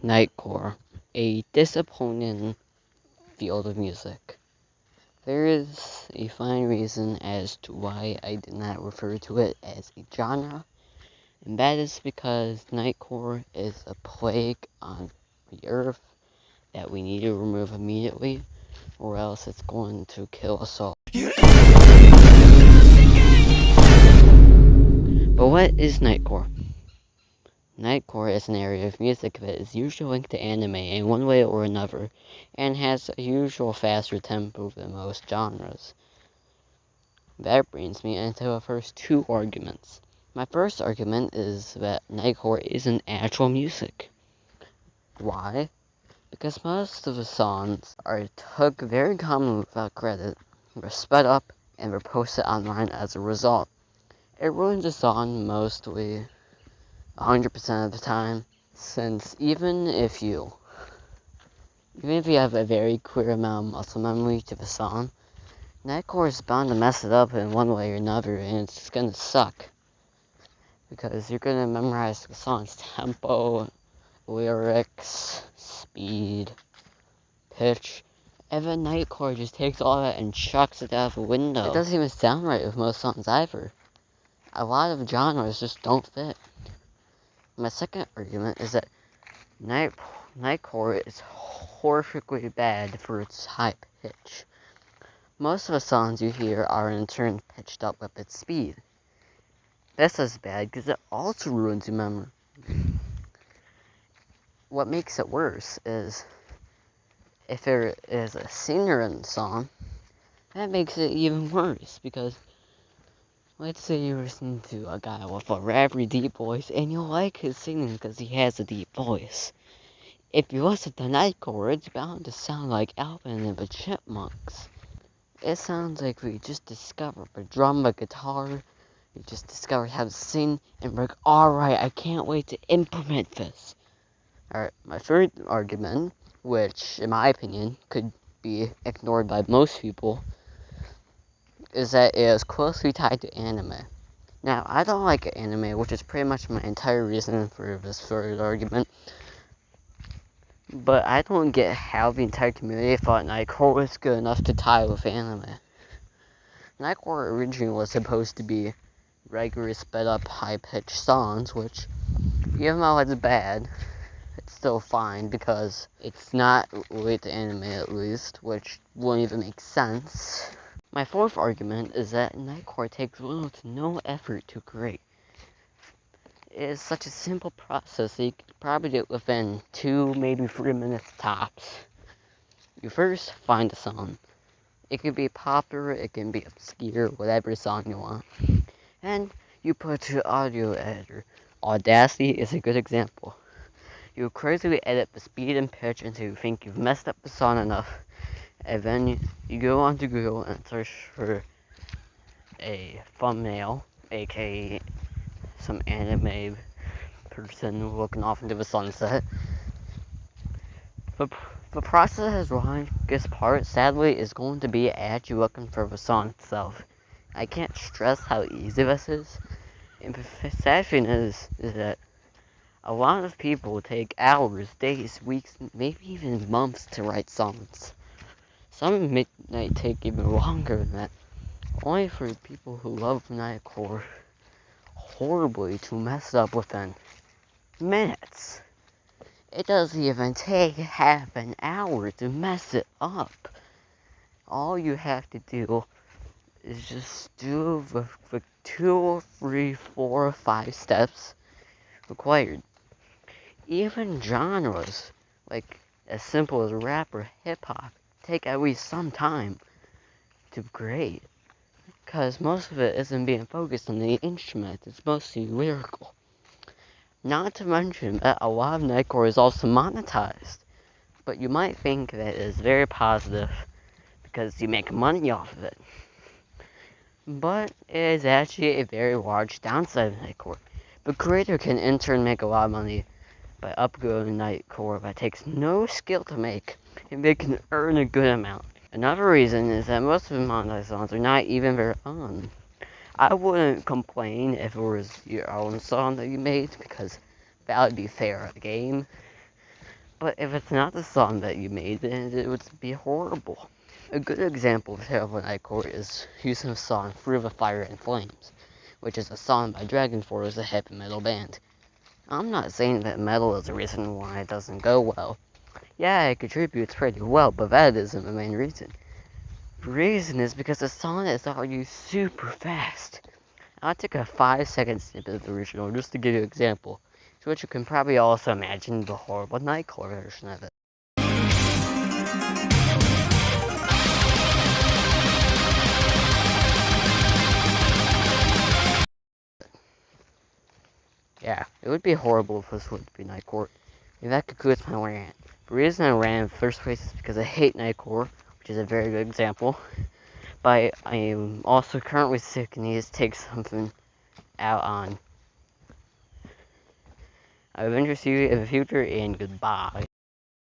Nightcore, a disappointing field of music. There is a fine reason as to why I did not refer to it as a genre, and that is because Nightcore is a plague on the earth that we need to remove immediately, or else it's going to kill us all. But what is Nightcore? Nightcore is an area of music that is usually linked to anime in one way or another, and has a usual faster tempo than most genres. That brings me into the first two arguments. My first argument is that Nightcore isn't actual music. Why? Because most of the songs are took very commonly without credit, were sped up, and were posted online as a result. It ruins the song mostly 100% of the time, since even if you have a very clear amount of muscle memory to the song, Nightcore is bound to mess it up in one way or another, and it's gonna suck. Because you're gonna memorize the song's tempo, lyrics, speed, pitch, and then Nightcore just takes all that and chucks it out the window. It doesn't even sound right with most songs either. A lot of genres just don't fit. My second argument is that Nightcore is horrifically bad for its high pitch. Most of the songs you hear are in turn pitched up with its speed. This is bad because it also ruins your memory. What makes it worse is if there is a singer in the song, that makes it even worse because let's say you're listening to a guy with a raspy deep voice and you like his singing because he has a deep voice. If you listen to Nightcore, it's bound to sound like Alvin and the Chipmunks. It sounds like we just discovered a drum, a guitar, we just discovered how to sing, and we're like, alright, I can't wait to implement this. Alright, my third argument, which in my opinion could be ignored by most people, is that it is closely tied to anime. Now, I don't like anime, which is pretty much my entire reason for this third argument. But I don't get how the entire community thought Nightcore was good enough to tie with anime. Nightcore originally was supposed to be regular sped up high-pitched songs, which, even though it's bad, it's still fine because it's not related to anime at least, which wouldn't even make sense. My fourth argument is that Nightcore takes little to no effort to create. It is such a simple process that you could probably do it within 2, maybe 3 minutes tops. You first find a song. It can be popular, it can be obscure, whatever song you want. And you put it to the audio editor. Audacity is a good example. You crazily edit the speed and pitch until you think you've messed up the song enough. And then you go onto Google and search for a thumbnail, aka some anime person looking off into the sunset. The process's longest part, sadly, is going to be actually looking for the song itself. I can't stress how easy this is. And the sad thing is that a lot of people take hours, days, weeks, maybe even months to write songs. Some might take even longer than that. Only for people who love Nightcore horribly to mess up within minutes. It doesn't even take half an hour to mess it up. All you have to do is just do the 2, 3, 4, 5 steps required. Even genres, like as simple as rap or hip-hop, take at least some time to create. Because most of it isn't being focused on the instrument, it's mostly lyrical. Not to mention that a lot of Nightcore is also monetized. But you might think that it is very positive because you make money off of it. But it is actually a very large downside of Nightcore. The creator can in turn make a lot of money by uploading Nightcore that takes no skill to make, and they can earn a good amount. Another reason is that most of the monetized songs are not even very fun. I wouldn't complain if it was your own song that you made, because that would be fair at the game. But if it's not the song that you made, then it would be horrible. A good example of terrible nightcore is using the song Through the Fire and Flames, which is a song by Dragon Force, a heavy metal band. I'm not saying that metal is the reason why it doesn't go well. Yeah, it contributes pretty well, but that isn't the main reason. The reason is because the song is already super fast. I'll take a 5-second snippet of the original just to give you an example, so which you can probably also imagine the horrible nightcore version of it. Yeah, it would be horrible if this would be nightcore. And that concludes my rant. The reason I ran in the first place is because I hate nightcore, which is a very good example. But I am also currently sick and need to take something out on. I will see you in the future, and goodbye.